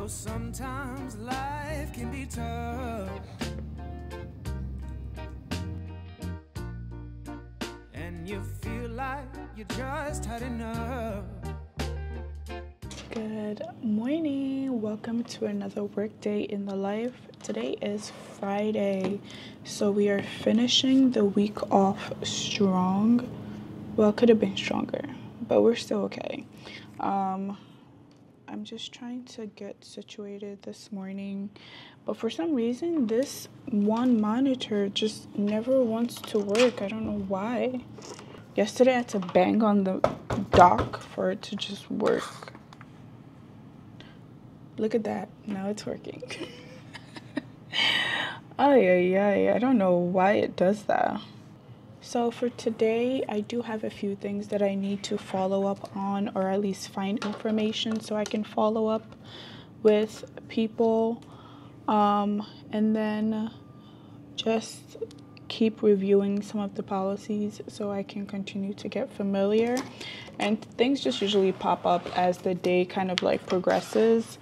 know sometimes life can be tough, and you feel like you just had enough. Good morning. Welcome to another work day in the life. Today is Friday, so we are finishing the week off strong. Well, it could have been stronger, but we're still okay. I'm just trying to get situated this morning, but for some reason this one monitor just never wants to work. I don't know why. Yesterday I had to bang on the dock for it to just work. Look at that. Now it's working. I don't know why it does that. So for today, I do have a few things that I need to follow up on, or at least find information so I can follow up with people. And then just keep reviewing some of the policies so I can continue to get familiar. And things just usually pop up as the day kind of like progresses.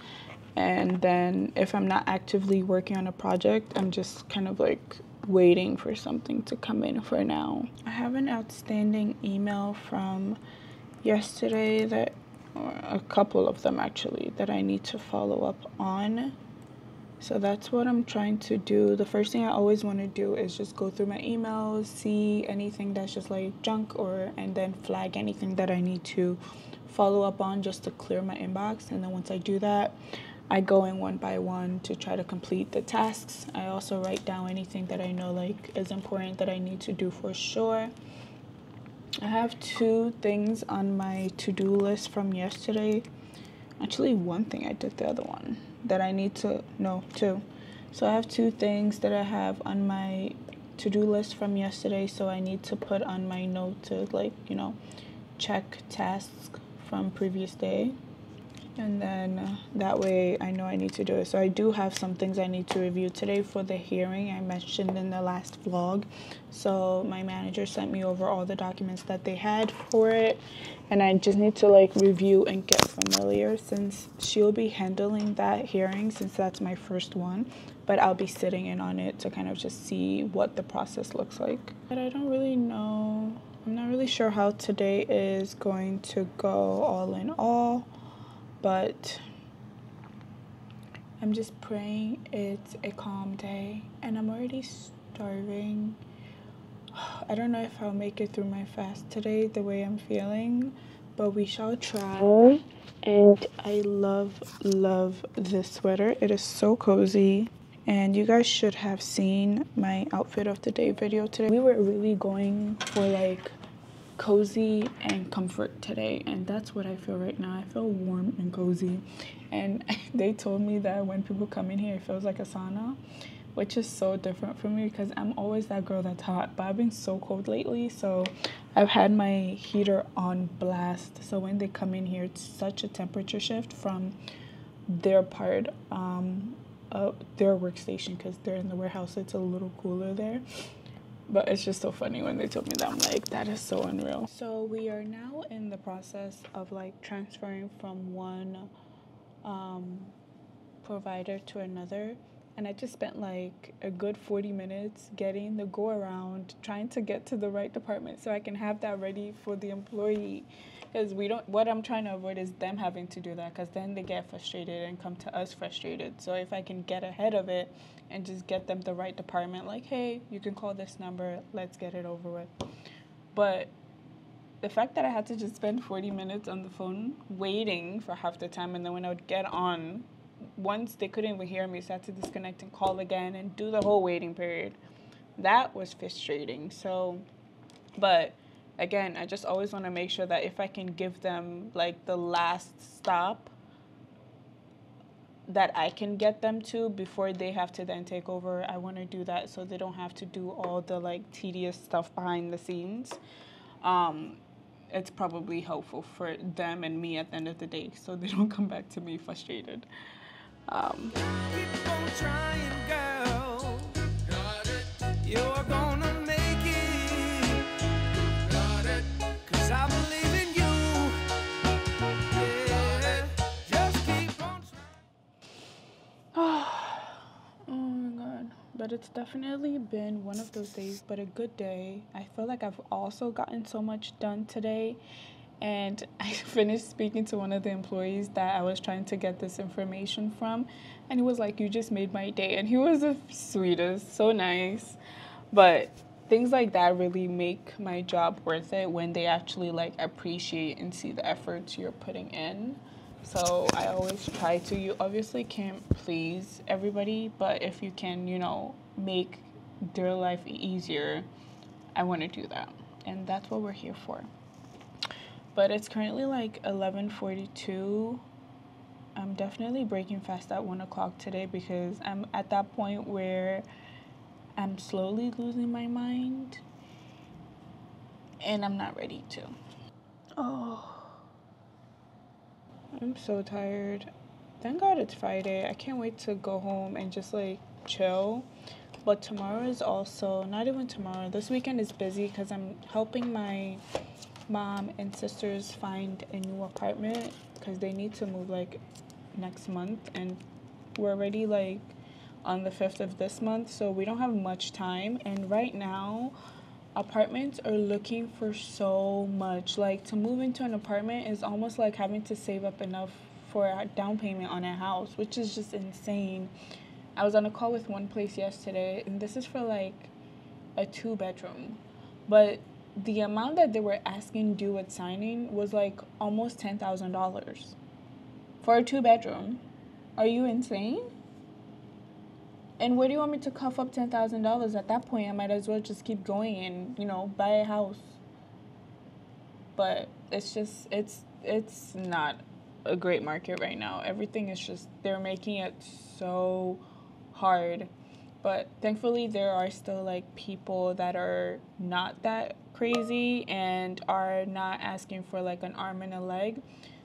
And then if I'm not actively working on a project, I'm just kind of like waiting for something to come in for now. I have an outstanding email from yesterday or a couple of them actually, that I need to follow up on. So that's what I'm trying to do. The first thing I always want to do is just go through my emails, see anything that's just like junk, and then flag anything that I need to follow up on just to clear my inbox. And then once I do that, I go in one by one to try to complete the tasks. I also write down anything that I know like is important that I need to do for sure. I have 2 things on my to-do list from yesterday. Actually, one thing I did the other one that I need to, no, 2. So I have 2 things that I have on my to-do list from yesterday. So I need to put on my note to check tasks from previous day. And then that way I know I need to do it. So I do have some things I need to review today for the hearing I mentioned in the last vlog. So my manager sent me over all the documents that they had for it. And I just need to review and get familiar since she'll be handling that hearing since that's my first one. But I'll be sitting in on it to kind of just see what the process looks like. But I don't really know. I'm not really sure how today is going to go all in all. But I'm just praying it's a calm day, and I'm already starving. I don't know if I'll make it through my fast today the way I'm feeling, but we shall try. And I love this sweater. It is so cozy, and you guys should have seen my outfit of the day video today. We were really going for cozy and comfort today, and that's what I feel right now. I feel warm and cozy, and they told me that when people come in here it feels like a sauna, which is so different for me because I'm always that girl that's hot, but I've been so cold lately, so I've had my heater on blast. So when they come in here, it's such a temperature shift from their part of their workstation because they're in the warehouse, so it's a little cooler there. But it's just so funny when they told me that. I'm like, that is so unreal. So we are now in the process of transferring from one provider to another. And I just spent a good 40 minutes getting the go around, trying to get to the right department so I can have that ready for the employee. Because what I'm trying to avoid is them having to do that, because then they get frustrated and come to us frustrated. So if I can get ahead of it and just get them the right department, hey, you can call this number, let's get it over with. But the fact that I had to just spend 40 minutes on the phone waiting for half the time, and then when I would get on, once they couldn't even hear me, so I had to disconnect and call again and do the whole waiting period. That was frustrating. So, but again, I just always want to make sure that if I can give them the last stop that I can get them to before they have to then take over, I want to do that so they don't have to do all the tedious stuff behind the scenes. It's probably helpful for them and me at the end of the day so they don't come back to me frustrated. Keep on trying, girl. You're gonna make it. 'Cause I believe in you. Yeah. Just keep on trying. But it's definitely been one of those days, but a good day. I feel like I've also gotten so much done today. And I finished speaking to one of the employees that I was trying to get this information from. And he was like, "You just made my day." And he was the sweetest, so nice. But things like that really make my job worth it when they actually like appreciate and see the efforts you're putting in. So I always try to. You obviously can't please everybody, but if you can, make their life easier, I want to do that. And that's what we're here for. But it's currently like 11:42. I'm definitely breaking fast at 1 o'clock today because I'm at that point where I'm slowly losing my mind and I'm not ready to. Oh, I'm so tired. Thank God it's Friday. I can't wait to go home and just like chill. But tomorrow is also, not even tomorrow, this weekend is busy because I'm helping my mom and sisters find a new apartment because they need to move like next month, and we're already like on the 5th of this month, so we don't have much time. And right now apartments are looking for so much. Like, to move into an apartment is almost like having to save up enough for a down payment on a house, which is just insane. I was on a call with one place yesterday, and this is for like a 2-bedroom, but the amount that they were asking due at signing was like almost $10,000 for a 2-bedroom. Are you insane? And where do you want me to cough up $10,000? At that point, I might as well just keep going and buy a house. But it's not a great market right now. Everything is just, they're making it so hard. But thankfully, there are still like people that are not that crazy and are not asking for like an arm and a leg.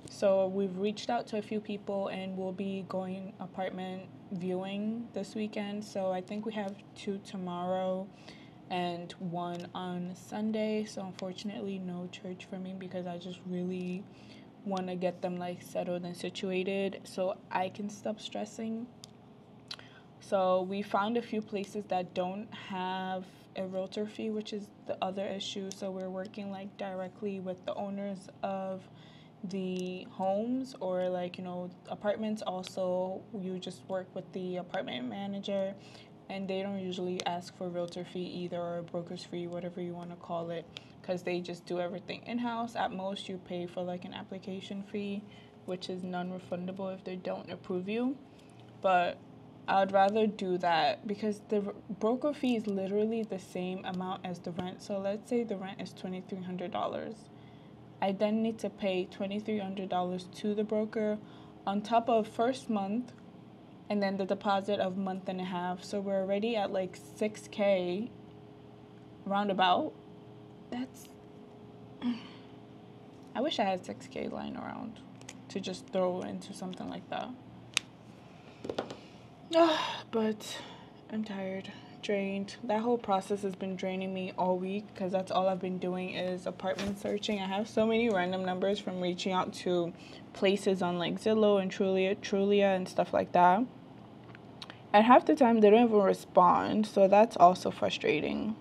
So we've reached out to a few people and we'll be going apartment viewing this weekend. So I think we have 2 tomorrow and 1 on Sunday. So unfortunately, no church for me because I just really want to get them like settled and situated so I can stop stressing. So we found a few places that don't have a realtor fee, which is the other issue. So we're working like directly with the owners of the homes, or like apartments. Also, you just work with the apartment manager, and they don't usually ask for realtor fee either, or broker's fee, whatever you want to call it, because they just do everything in-house. At most you pay for like an application fee, which is non-refundable if they don't approve you. But I would rather do that because the broker fee is literally the same amount as the rent. So let's say the rent is $2,300. I then need to pay $2,300 to the broker on top of first month and then the deposit of month and a half. So we're already at like $6,000 roundabout. That's, I wish I had $6,000 lying around to just throw into something like that. But I'm tired, drained. That whole process has been draining me all week because that's all I've been doing is apartment searching. I have so many random numbers from reaching out to places on like Zillow and Trulia and stuff like that. And half the time they don't even respond, so that's also frustrating.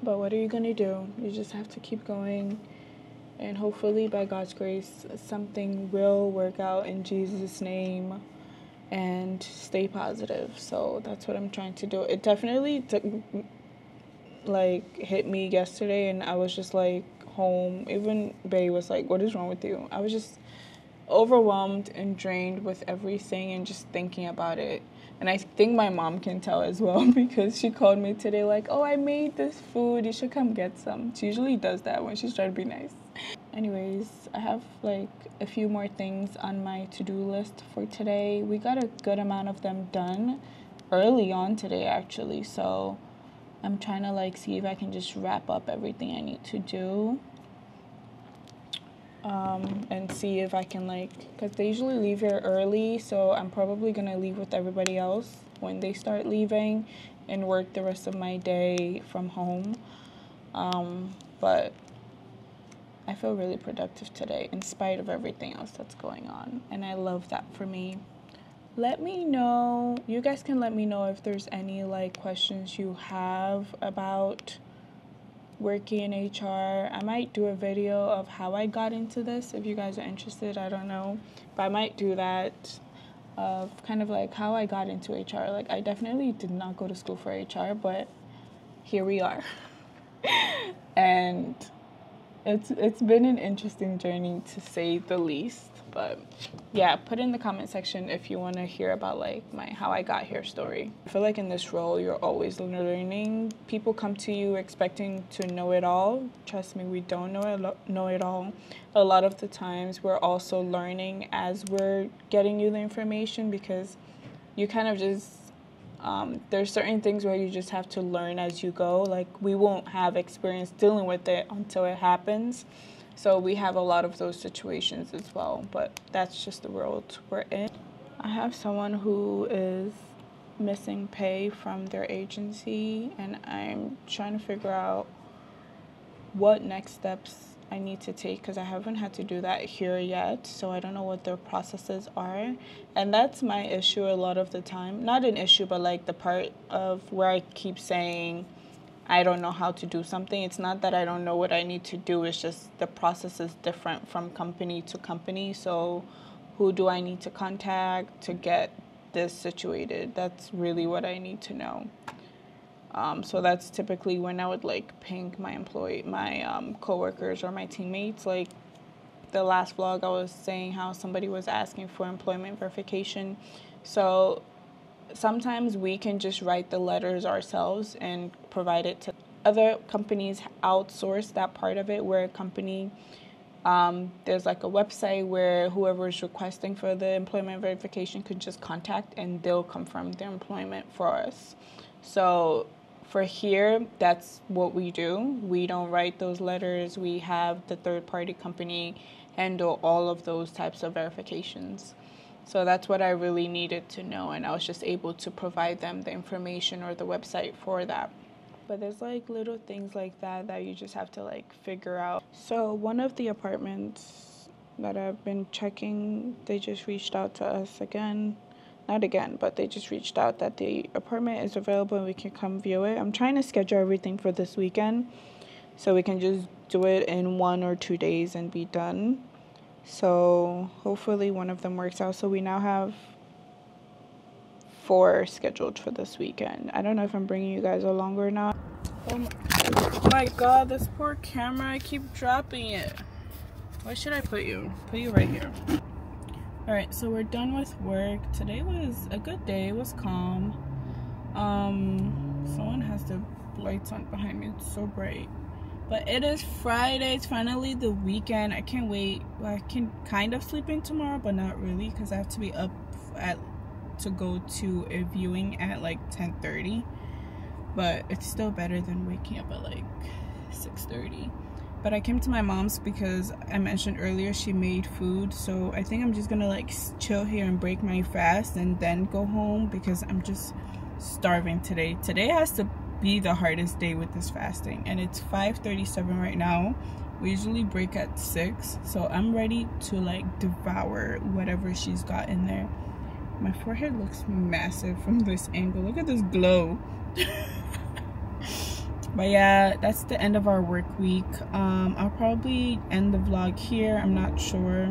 But what are you gonna do? You just have to keep going, and hopefully by God's grace something will work out in Jesus' name. And stay positive. So that's what I'm trying to do. It definitely hit me yesterday, and I was just like home. Even Bay was like, "What is wrong with you?" I was just overwhelmed and drained with everything and just thinking about it. And I think my mom can tell as well because she called me today like, "Oh, I made this food. You should come get some." She usually does that when she's trying to be nice. Anyways, I have like a few more things on my to-do list for today. We got a good amount of them done early on today actually, so I'm trying to like see if I can just wrap up everything I need to do, and see if I can because they usually leave here early, so I'm probably gonna leave with everybody else when they start leaving and work the rest of my day from home. But I feel really productive today in spite of everything else that's going on, and I love that for me. let me know, you guys can let me know if there's any like questions you have about working in HR. I might do a video of how I got into this if you guys are interested. I don't know, but I might do that of kind of like how I got into HR. Like, I definitely did not go to school for HR, but here we are. And it's been an interesting journey, to say the least. But yeah, put in the comment section if you want to hear about like my how I got here story. I feel like in this role you're always learning. People come to you expecting to know it all. Trust me, we don't know it all. A lot of the times we're also learning as we're getting you the information, because you kind of just there's certain things where you just have to learn as you go. Like, we won't have experience dealing with it until it happens. So we have a lot of those situations as well, but that's just the world we're in. I have someone who is missing pay from their agency, and I'm trying to figure out what next steps I need to take, because I haven't had to do that here yet, so I don't know what their processes are. And that's my issue a lot of the time. Not an issue, but like the part of where I keep saying I don't know how to do something. It's not that I don't know what I need to do, it's just the process is different from company to company. So who do I need to contact to get this situated? That's really what I need to know. So that's typically when I would like ping my coworkers or my teammates. Like the last vlog, I was saying how somebody was asking for employment verification. So sometimes we can just write the letters ourselves and provide it to other companies. Outsource that part of it, where a company, there's like a website where whoever is requesting for the employment verification could just contact and they'll confirm their employment for us. So for here, that's what we do. We don't write those letters. We have the third-party company handle all of those types of verifications. So that's what I really needed to know, and I was just able to provide them the information or the website for that. But there's like little things like that that you just have to like figure out. So one of the apartments that I've been checking, they just reached out to us again. Not again, but they just reached out that the apartment is available and we can come view it. I'm trying to schedule everything for this weekend so we can just do it in 1 or 2 days and be done. So hopefully one of them works out. So we now have 4 scheduled for this weekend. I don't know if I'm bringing you guys along or not. Oh my god, this poor camera, I keep dropping it. Where should I put you? Put you right here. Alright, so we're done with work. Today was a good day. It was calm. Someone has the lights on behind me. It's so bright. But it is Friday. It's finally the weekend. I can't wait. Well, I can kind of sleep in tomorrow, but not really, because I have to be up to go to a viewing at like 10:30. But it's still better than waking up at like 6:30. But I came to my mom's because I mentioned earlier she made food. So I think I'm just gonna like chill here and break my fast and then go home, because I'm just starving today. Today has to be the hardest day with this fasting, and it's 5:37 right now. We usually break at 6, so I'm ready to like devour whatever she's got in there. My forehead looks massive from this angle. Look at this glow. But yeah, that's the end of our work week. I'll probably end the vlog here. I'm not sure,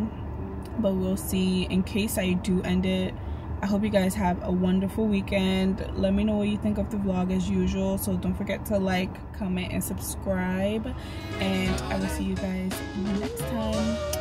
but we'll see. In case I do end it, I hope you guys have a wonderful weekend. Let me know what you think of the vlog as usual. So don't forget to like, comment, and subscribe. And I will see you guys next time.